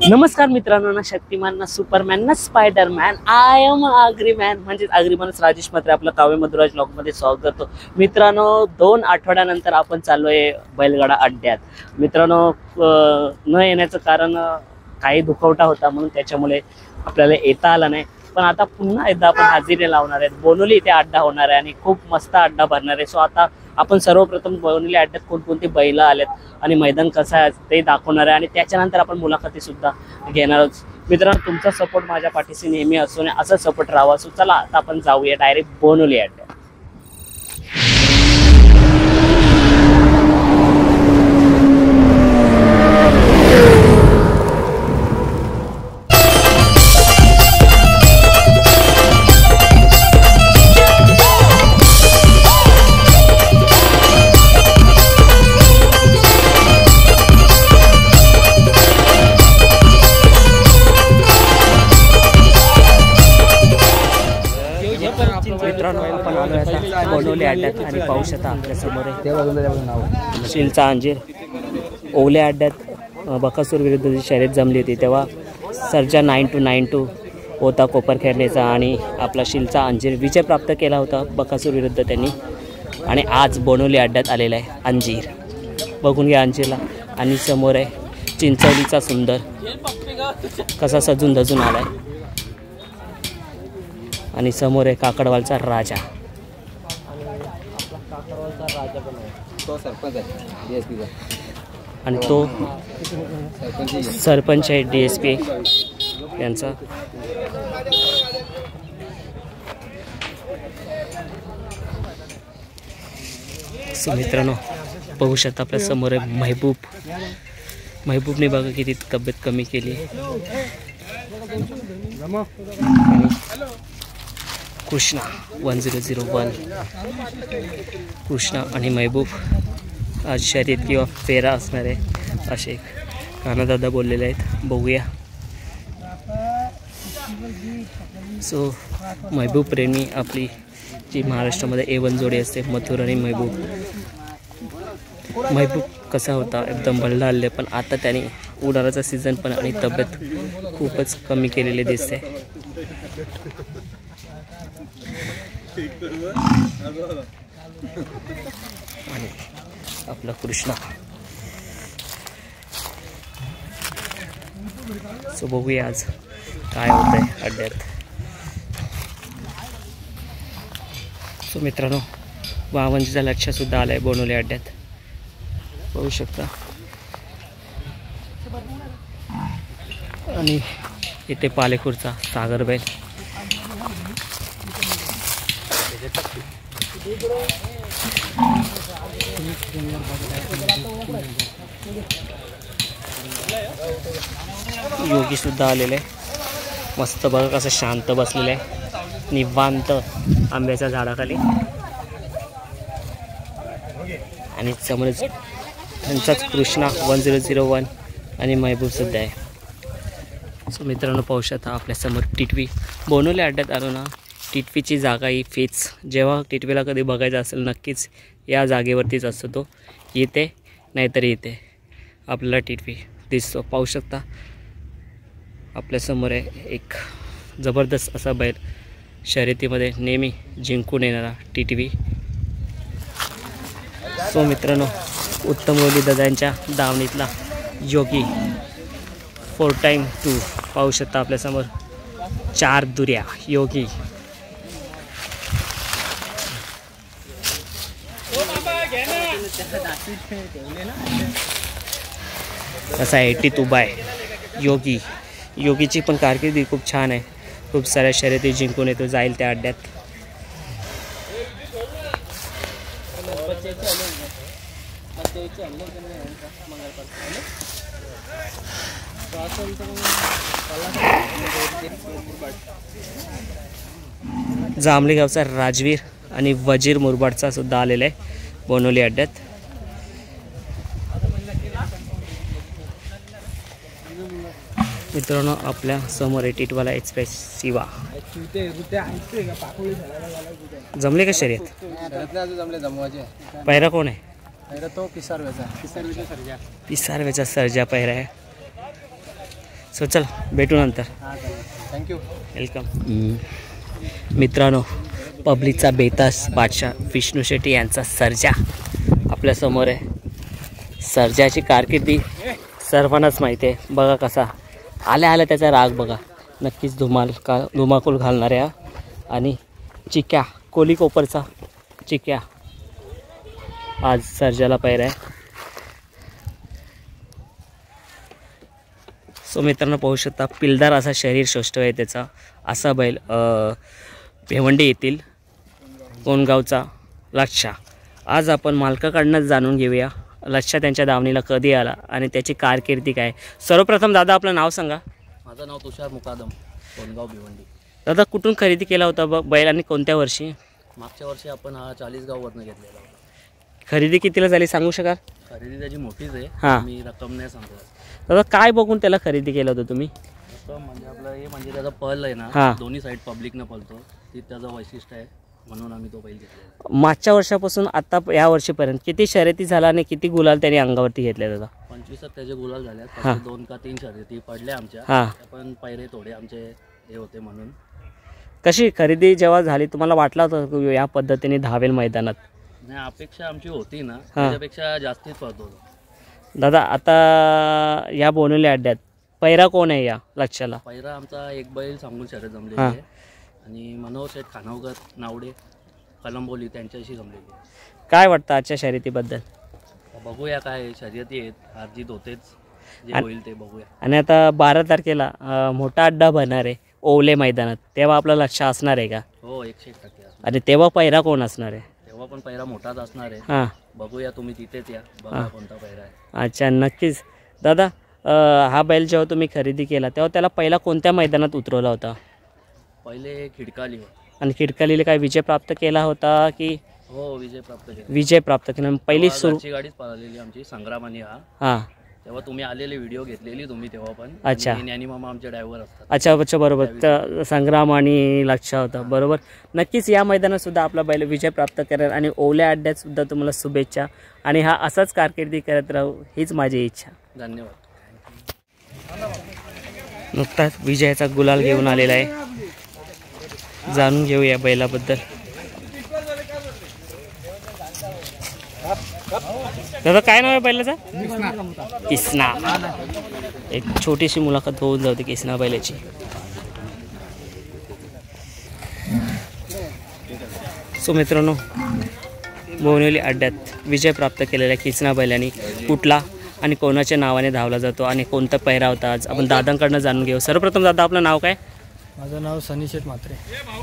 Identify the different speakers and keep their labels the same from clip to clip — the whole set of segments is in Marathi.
Speaker 1: नमस्कार मित्रांनो, ना शक्तिमान, ना सुपरमॅन, ना स्पायडरमॅन, आय एम आग्रीमॅन म्हणजे आग्रीमानच राजेश मात्रे आपलं काव्य मधुराज ब्लॉगमध्ये स्वागत करतो. मित्रांनो, 2 आठवड्यानंतर आपण चाललोय बैलगाडा अड्ड्यात. मित्रांनो, न येण्याचं कारण काही दुखवटा होता, म्हणून त्याच्यामुळे आपल्याला येता आला नाही. पण आता पुन्हा एकदा आपण हजेरी लावणार आहेत. बोनोली इथे अड्डा होणार आहे आणि खूप मस्त अड्डा भरणार आहे. सो आता आपण सर्वप्रथम बोनोली अड्ड्यात कोणकोणती बैलं आलेत आणि मैदान कसं आहे ते दाखवणार आहे आणि त्याच्यानंतर आपण मुलाखती सुद्धा घेणार आहोत. मित्रांनो, तुमचा सपोर्ट माझ्या पाठीशी नेहमी असतो आणि असं सपोर्ट राहावा. सो चला आता आपण जाऊया डायरेक्ट बोनोली अड्ड्यात. मित्रांनो, आपण आलो आता बोनोली अड्ड्यात आणि पाहू शकता आपल्या समोर आहे शिलचा अंजीर. ओवल्या अड्ड्यात बकासूर विरुद्धची शर्यत जमली होती, तेव्हा सर्जा 9-2 होता कोपरखेरणेचा आणि आपला शिलचा अंजीर विजय प्राप्त केला होता बकासूर विरुद्ध त्यांनी. आणि आज बोनोली अड्ड्यात आलेला आहे अंजीर. बघून घ्या अंजीरला. आणि समोर आहे चिंचवलीचा सुंदर, कसा सजून धजून आला आहे. आणि समोर आहे काकडवालचा राजा. आणि तो सरपंच आहे DSP यांचा. मित्रांनो, बघू शकता आपल्या समोर आहे महबूबने बघा किती तब्येत कमी केली. कृष्णा 1001 कृष्णा आणि महबूब आज शर्यत किंवा फेरा असणार आहे असे कानादादा बोललेले आहेत. बघूया. सो महबूब प्रेमी आपली जी महाराष्ट्रामध्ये A1 जोडी असते, मथुर आणि महबूब कसा होता, एकदम भल्ला हल्ले, पण आता त्याने उन्हाळ्याचा सीझन पण आणि तब्येत खूपच कमी केलेली दिसते. आणि आपला कृष्णा. सो बघूया आज काय होत आहे अड्ड्यात. सो मित्रांनो, वावंजीचा लक्ष सुद्धा आलाय बोनोली अड्ड्यात, बघू शकता. आणि इथे पालेखूरचा सागर बैल. योगी सुद्धा आलेले, मस्त बघा कसं शांत बसलेलं आहे निवांत आंब्याच्या झाडाखाली. आणि समोरच त्यांचाच कृष्णा 1001 आणि महबूब सुद्धा आहे. सो मित्रांनो, पाहू शकता आपल्यासमोर टिटवी. बोनोली अड्ड्यात आलो ना, टिटवीची जागा ही फिक्स. जेव्हा टिटवीला कधी बघायचं असेल नक्कीच या जागेवरतीच असतो तो. येते नाहीतर येते आपल्याला टिटवी दिसतो. पाहू शकता आपल्यासमोर आहे एक जबरदस्त असा बैल, शर्यतीमध्ये नेहमी जिंकून येणारा टिटवी. सो मित्रांनो, उत्तम ओली दादांच्या दावणीतला योगी 4x2 पाहू शकता आपल्यासमोर. 4 दुर्या योगी. असा 80 उभा आहे योगी. योगीची पण कारकिर्दी खूप छान आहे, खूप साऱ्या शर्यती जिंकून येतो, जाईल त्या अड्ड्यात. जांभळी गावचा राजवीर आणि वजीर मुरबाडचा सुद्धा आलेला आहे बोनोली अड्ड्यात. मित्रांनो, आपल्या समोर आहे टिटवाला एक्सप्रेस शिवा. जमले का शर्यत? पैरा कोण आहे?
Speaker 2: तो पिसारवेचा
Speaker 1: सर्जा पैरा आहे. सो चल भेटू नंतर.
Speaker 2: थँक्यू.
Speaker 1: वेलकम. मित्रांनो, पब्लिकचा बेतास बादशाह विष्णू शेट्टी यांचा सर्जा आपल्यासमोर आहे. सर्जाची कारकिर्दी सर्वांनाच माहिती आहे. बघा कसा आल्या आल्या त्याचा राग बघा. नक्कीच धुमाकूल घालणाऱ्या आणि चिक्या कोली कोपरचा चिक्या आज सर्जाला पैर आहे. सो मित्रांनो पाहू शकता पिलदार असा शरीर शोष्ठ आहे त्याचा. असा बैल भिवंडी येथील कोणगावचा लक्षा. आज आपण मालकाकडनंच जाणून घेऊया लक्षा त्यांच्या दावणीला कधी आला आणि त्याची कारकिर्दी काय. सर्वप्रथम दादा आपलं नाव सांगा.
Speaker 2: माझं नाव तुषार मुकादम, कोणगाव भिवंडी.
Speaker 1: दादा कुठून खरेदी केला होता बैल आणि कोणत्या वर्षी?
Speaker 2: मागच्या वर्षी आपण हा 40 गाववरनं घेतलेला होता.
Speaker 1: खरेदी कितीला झाली सांगू शकाल?
Speaker 2: खरेदी त्याची मोठीच आहे.
Speaker 1: हां.
Speaker 2: मी रक्कम नाही सांगतो.
Speaker 1: दादा काय बघून त्याला खरेदी केलं होतं तुम्ही?
Speaker 2: रक्कम म्हणजे आपलं हे म्हणजे त्याचा पल आहे ना,
Speaker 1: हां.
Speaker 2: दोन्ही साईड पब्लिकनं पलतो, ती त्याचं वैशिष्ट्य आहे म्हणून आम्ही तो बैल घेतलेला.
Speaker 1: मागच्या वर्षापासून आता या वर्षीपर्यंत किती शर्यती झाला आणि किती गुलाल त्यांनी अंगावरती घेतले दादा?
Speaker 2: 25 त्याचे गुलाल झाल्यात.
Speaker 1: हां.
Speaker 2: फक्त 2 का 3 शर्यती पडल्या आमच्या.
Speaker 1: हां.
Speaker 2: पण पैरे थोडे आमचे हे होते म्हणून.
Speaker 1: कशी खरेदी जेव्हा झाली तुम्हाला वाटलं होतं या पद्धतीने धावेल मैदानात?
Speaker 2: नाही, अपेक्षा आमची होती ना, त्याच्यापेक्षा जास्तीच पळतो.
Speaker 1: दादा आता या बोनवली अड्ड्यात पैरा कोण आहे या लक्षाला?
Speaker 2: पैरा आमचा एक बैल सांगून शर्यत जमलेली
Speaker 1: हां.
Speaker 2: आहे आणि मनोहर शेठ खानावकर नावडे कलंबोली त्यांच्याशी जमलेली आहे.
Speaker 1: काय वाटतं आजच्या शर्यतीबद्दल?
Speaker 2: बघूया काय शर्यती आहेत, हारजीत होतेच, जे होईल ते बघूया.
Speaker 1: आणि आता 12 तारखेला मोठा अड्डा भरणार आहे ओवले मैदानात, तेव्हा आपलं लक्ष असणार आहे का?
Speaker 2: हो 101% असणार.
Speaker 1: आणि तेव्हा पैरा कोण असणार आहे?
Speaker 2: तेव्हा पण पैरा मोठाच असणार आहे.
Speaker 1: हां.
Speaker 2: बघूया, तुम्ही तिथेच या, बघा कोणता पैरा आहे.
Speaker 1: अच्छा नक्कीच. दादा हा बैल जेव्हा तुम्ही खरेदी केला तेव्हा त्याला पहिला कोणत्या मैदानात उतरवला होता?
Speaker 2: पहिले खिडकाली.
Speaker 1: आणि खिडकालीला काय विजय प्राप्त केला होता की?
Speaker 2: हो विजय प्राप्त केला.
Speaker 1: विजय प्राप्त केला. पहिली सुरू
Speaker 2: गाडीच पळालेली आमची संग्रामानी.
Speaker 1: हां.
Speaker 2: तेव्हा तुम्ही आलेले व्हिडिओ घेतलेली तुम्ही तेव्हा पण.
Speaker 1: अच्छा.
Speaker 2: ज्ञानी मामा आमचे ड्रायव्हर असतात.
Speaker 1: अच्छा बरोबर. तर संग्राम आणि लक्ष होता बरोबर. नक्कीच या मैदानात सुद्धा आपला बैल विजय प्राप्त करेल आणि ओवल्या अड्ड्यात सुद्धा तुम्हाला शुभेच्छा आणि हा असाच कारकिर्दी करत राहू हीच माझी इच्छा.
Speaker 2: धन्यवाद.
Speaker 1: नुकताच विजयाचा गुलाल घेऊन आलेला आहे. जाणून घेऊया बैलाबद्दल. दादा काय नाव आहे बैलाचा? किसना. एक छोटीशी मुलाखत होऊन जाते किसना बैलाची. सो मित्रांनो बोनवली अड्ड्यात विजय प्राप्त केलेल्या किसना बैलांनी कुठला आणि कोणाच्या नावाने धावला जातो आणि कोणता पैरा होता आज आपण दादांकडनं जाणून घेऊ. सर्वप्रथम दादा आपलं नाव काय?
Speaker 3: माझं नाव सनी शेठ म्हात्रे.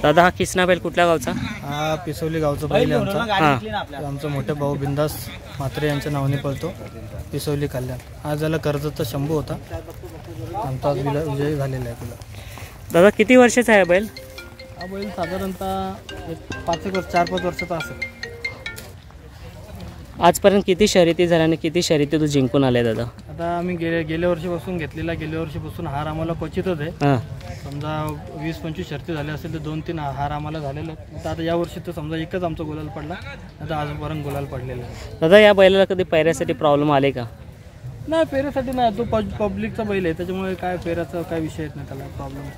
Speaker 1: दादा हा किसना बैल कुठल्या गावचा?
Speaker 3: हा पिसवली गावचा बैल आहे आमचा.
Speaker 1: हां.
Speaker 3: आमचा मोठे भाऊ बिंदास म्हात्रे यांच्या नावाने पळतो पिसवली कल्याण. आज याला कर्जतचा शंभू होता, आमचा आज विजय झालेला आहे तुला.
Speaker 1: दादा किती वर्षाचा आहे बैल?
Speaker 3: हा बैल साधारणतः 4-5 वर्षाचा असेल.
Speaker 1: आजपर्यंत किती शर्यती झाल्या आणि किती शर्यती तू जिंकून आले दादा?
Speaker 3: आता आम्ही गेल्या वर्षीपासून घेतलेला. गेल्या वर्षीपासून हार आम्हाला क्वचितच आहे.
Speaker 1: हां.
Speaker 3: समजा 20-25 शर्ती झाल्या असेल तर 2-3 हार आम्हाला झालेला. आता या वर्षी तर समजा एकच आमचा गुलाल पडला, आता आजपर्यंत गुलाल पडलेला आहे.
Speaker 1: दादा या बैलाला कधी पैऱ्यासाठी प्रॉब्लेम आले का?
Speaker 3: नाही पेऱ्यासाठी नाही, तो पब्लिकचा बैल आहे त्याच्यामुळे काय पेऱ्याचा काय विषय येत नाही त्याला प्रॉब्लेम.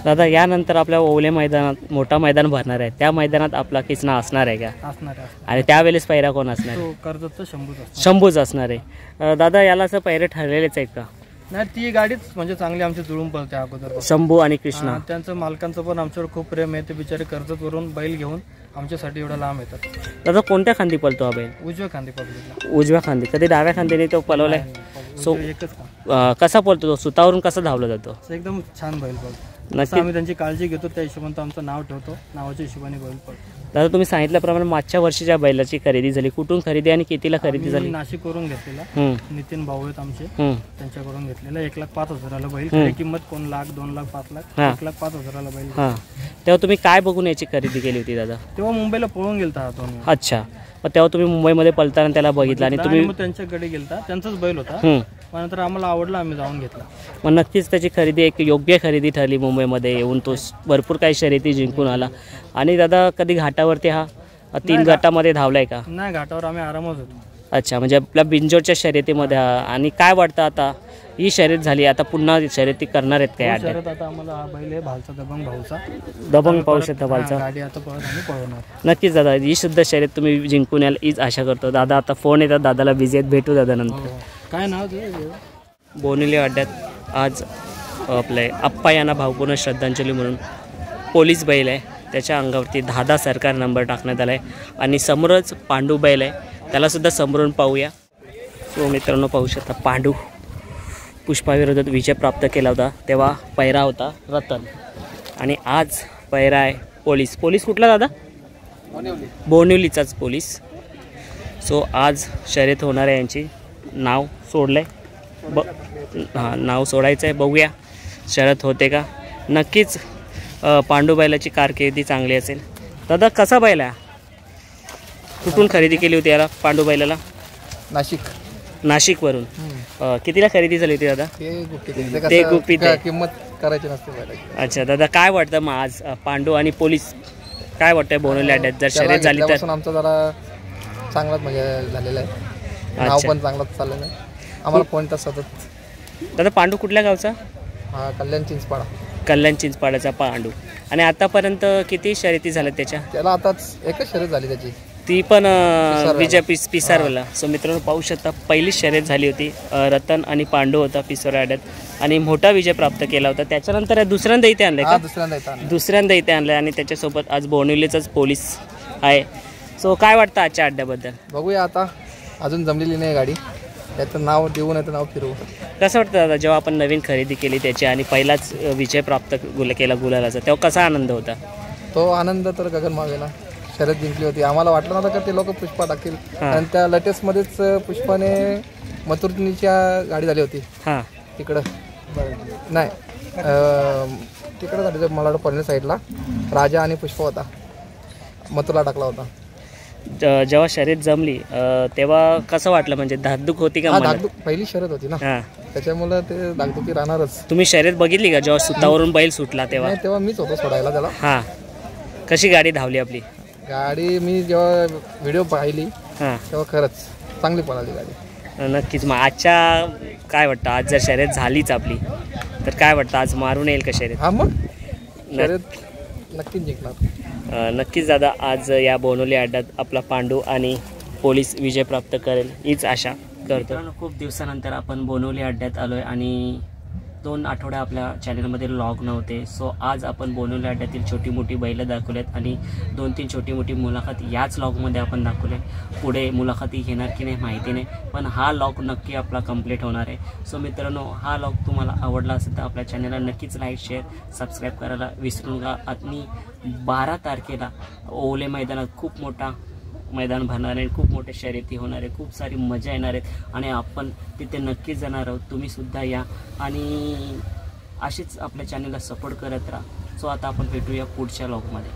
Speaker 1: दादा यानंतर आपल्या ओवले मैदानात मोठा मैदान भरणार आहे, त्या मैदानात आपला किसना असणार आहे का?
Speaker 3: असणार आहे.
Speaker 1: आणि त्यावेळेस पैरा कोण असणार?
Speaker 3: तो कर्जतचा शंभूच असणार.
Speaker 1: शंभूच असणार आहे. दादा याला असं पैरे ठरलेलेच आहेत का?
Speaker 3: नाही ती गाडीच म्हणजे चांगली आमची जुळून पडते अगोदर.
Speaker 1: शंभू आणि कृष्णा
Speaker 3: त्यांचं मालकांचं पण आमच्यावर खूप प्रेम आहे. ते बिचारे कर्जतवरून बैल घेऊन आमच्यासाठी एवढा लांब येतात.
Speaker 1: दादा कोणत्या खांदी पळतो हा बैल?
Speaker 3: उजव्या खांदी पब्लिकला.
Speaker 1: उजव्या खांदी. कधी डाव्या खांदीने तो पळवलाय? सो
Speaker 3: एकच काम.
Speaker 1: कसा पळतो तो? सुतावरून कसा धावला जातो?
Speaker 3: एकदम छान बैल पळतो.
Speaker 1: नक्की
Speaker 3: आम्ही त्यांची काळजी घेतो त्या हिशोबाने आमचं नाव ठेवतो, नावाच्या हिशोबाने बैल पळतो.
Speaker 1: दादा तुम्ही सांगितल्याप्रमाणे मागच्या वर्षीच्या बैलाची खरेदी झाली, कुठून खरेदी आणि कितीला खरेदी झाली?
Speaker 3: नाशिकवरून घेतलेला. नितीन भाऊ आहेत आमचे, त्यांच्याकडून घेतलेला. 1,05,000ला बैल. खरी किंमत 1 लाख 2 लाख 5 लाख 1,05,000ला बैल.
Speaker 1: हां. तेव्हा तुम्ही काय बघून याची खरेदी केली होती दादा?
Speaker 3: तेव्हा मुंबईला पळून गेलता हा दोन.
Speaker 1: अच्छा. मग तेव्हा तुम्ही मुंबईमध्ये पळताना त्याला बघितला आणि तुम्ही
Speaker 3: त्यांच्याकडे गेलता, त्यांचाच बैल होता. मग नंतर आम्हाला आवडला, आम्ही जाऊन घेतला.
Speaker 1: मग नक्कीच त्याची खरेदी एक योग्य खरेदी ठरली. मुंबईमध्ये येऊन तो भरपूर काही शर्यती जिंकून आला. आणि दादा कधी घाटावरती हा 3 गटामध्ये धावलाय का?
Speaker 3: नाही, घाटावर आम्ही आरामच होतो.
Speaker 1: अच्छा, म्हणजे आपल्या बिंजोरच्या शर्यतीमध्ये हा. आणि काय वाटतं आता ही शर्यत झाली, आता पुन्हा शर्यती करणार आहेत काय अड्ड्यात?
Speaker 3: शर्यत आता आम्हाला हा बैल आहे भालचा दबंग भाऊचा.
Speaker 1: दबंग पाहू शकता भालचा.
Speaker 3: गाडी आता पळत आम्ही पळवणार.
Speaker 1: नक्कीच दादा, ही सुद्धा शर्यत तुम्ही जिंकून याल हीच आशा करतो. दादा आता फोन येतात दादाला, बिझी आहेत, भेटू दादा नंतर.
Speaker 3: काय नाव तुझं?
Speaker 1: बोनिवली अड्ड्यात आज आपले आप्पा यांना भावपूर्ण श्रद्धांजली म्हणून पोलीस बैल आहे, त्याच्या अंगावरती 10 सरकार नंबर टाकण्यात आला आहे आणि समोरच पांडू बैल आहे, त्यालासुद्धा समोरून पाहूया. सो मित्रांनो पाहू शकता पांडू पुष्पाविरोधात विजय प्राप्त केला होता, तेव्हा पैरा होता रतन आणि आज पैरा आहे पोलीस. पोलीस कुठला दादा? बोनिवलीचाच पोलीस. सो आज शर्यत होणार आहे, यांची नाव सोडलं आहे नाव सोडायचं आहे. बघूया शर्यत होते का. नक्कीच पांडू बैलाची कारकिर्दी चांगली असेल. दादा कसा बैल आहे? कुठून खरेदी केली होती याला पांडू बैलाला? नाशिकवरून. कितीला खरेदी झाली होती दादा? ते गुपित आहे,
Speaker 3: किंमत करायची नसते.
Speaker 1: अच्छा दादा, काय वाटतं मग आज पांडू आणि पोलीस काय वाटतंय बोनिवली अड्ड्यात जर शर्यत झाली तर?
Speaker 3: आमचा जरा चांगलाच म्हणजे झालेला आहे, नाव पण चांगलाच चाललेलं आहे आम्हाला. फोन तर सतत.
Speaker 1: दादा पांडू कुठल्या गावचा?
Speaker 3: हा कल्याण चिंचपाडा.
Speaker 1: कल्याण चिंचपाड्याचा पांडू. आणि आतापर्यंत किती शर्यती झाल्या त्याच्या?
Speaker 3: त्याला आताच एकच शर्यत झाली त्याची,
Speaker 1: ती पण विजय पिसारवाला. सो मित्रांनो पाहू शकता पहिली शर्यत झाली होती, रतन आणि पांडू होता पिसार अड्ड्यात आणि मोठा विजय प्राप्त केला होता. त्याच्यानंतर दुसऱ्यांदा इथे आणलं का? दुसऱ्यांदा इथे आणलं आणि त्याच्यासोबत आज बोनिवलीचाच पोलीस आहे. सो काय वाटतं आजच्या अड्ड्याबद्दल?
Speaker 3: बघूया आता, अजून जमलेली नाही गाडी, त्याचं नाव देऊ नाही तर नाव फिरवू.
Speaker 1: कसं वाटतं दादा जेव्हा आपण नवीन खरेदी केली त्याची आणि पहिलाच विजय प्राप्त केला गुलालाचा, तेव्हा कसा आनंद होता?
Speaker 3: तो आनंद तर गगन मावेला. शर्यत जिंकली होती, आम्हाला वाटलं नव्हतं का ते लोक पुष्पा टाकतील. आणि त्या लेटेस्टमध्येच पुष्पाने मथुरनीच्या गाडी झाली होती.
Speaker 1: हां
Speaker 3: तिकडं नाही तिकडं झाली मला वाटतं पनवेल साईडला राजा आणि पुष्पा होता, मथुरला टाकला होता.
Speaker 1: जेव्हा शर्यत जमली तेव्हा कसं वाटलं, म्हणजे धाकधूक होती का?
Speaker 3: धाकधूक पहिली शर्यत होती ना, त्याच्यामुळे ते धाकधुकी राहणारच.
Speaker 1: तुम्ही शर्यत बघितली का जेव्हा सुतावरून बैल सुटला तेव्हा?
Speaker 3: तेव्हा मीच होतो सोडायला त्याला.
Speaker 1: हां, कशी गाडी धावली आपली?
Speaker 3: गाडी मी जेव्हा व्हिडिओ पाहिली तेव्हा खरंच चांगली पळाली गाडी.
Speaker 1: नक्कीच. मग आजच्या काय वाटतं, आज जर शर्यत झालीच आपली तर काय वाटतं आज मारून येईल का शर्यत?
Speaker 3: हा मग शर्यत नक्कीच जिंकणार.
Speaker 1: नक्कीच दादा, आज या बोनिवली अड्ड्यात आपला पांडू आणि पोलीस विजय प्राप्त करेल हीच आशा करतो. खूप दिवसानंतर आपण बोनिवली अड्ड्यात आलो आहे आणि 2 आठवडे आपल्या चॅनलमध्ये लॉग नव्हते. सो आज आपण बोनिवली अड्ड्यातील छोटी मोठी बैलं दाखवल्यात आणि 2-3 छोटी मोठी मुलाखत याच लॉगमध्ये आपण दाखवले. पुढे मुलाखती घेणार की नाही माहिती नाही, पण हा लॉग नक्की आपला कंप्लीट होणार आहे. सो मित्रांनो, हा लॉग तुम्हाला आवडला असेल तर आपल्या चॅनलला नक्कीच लाईक शेअर सबस्क्राईब करायला विसरू नका. आणि 12 तारखेला ओले मैदानात खूप मोठा मैदान भरणार आहे, खूप मोठे शर्यती होणार आहे, खूप सारी मजा येणार आहेत आणि आपण तिथे नक्कीच जाणार आहोत. तुम्हीसुद्धा या आणि अशीच आपल्या चॅनलला सपोर्ट करत राहा. सो आता आपण भेटूया पुढच्या लॉगमध्ये.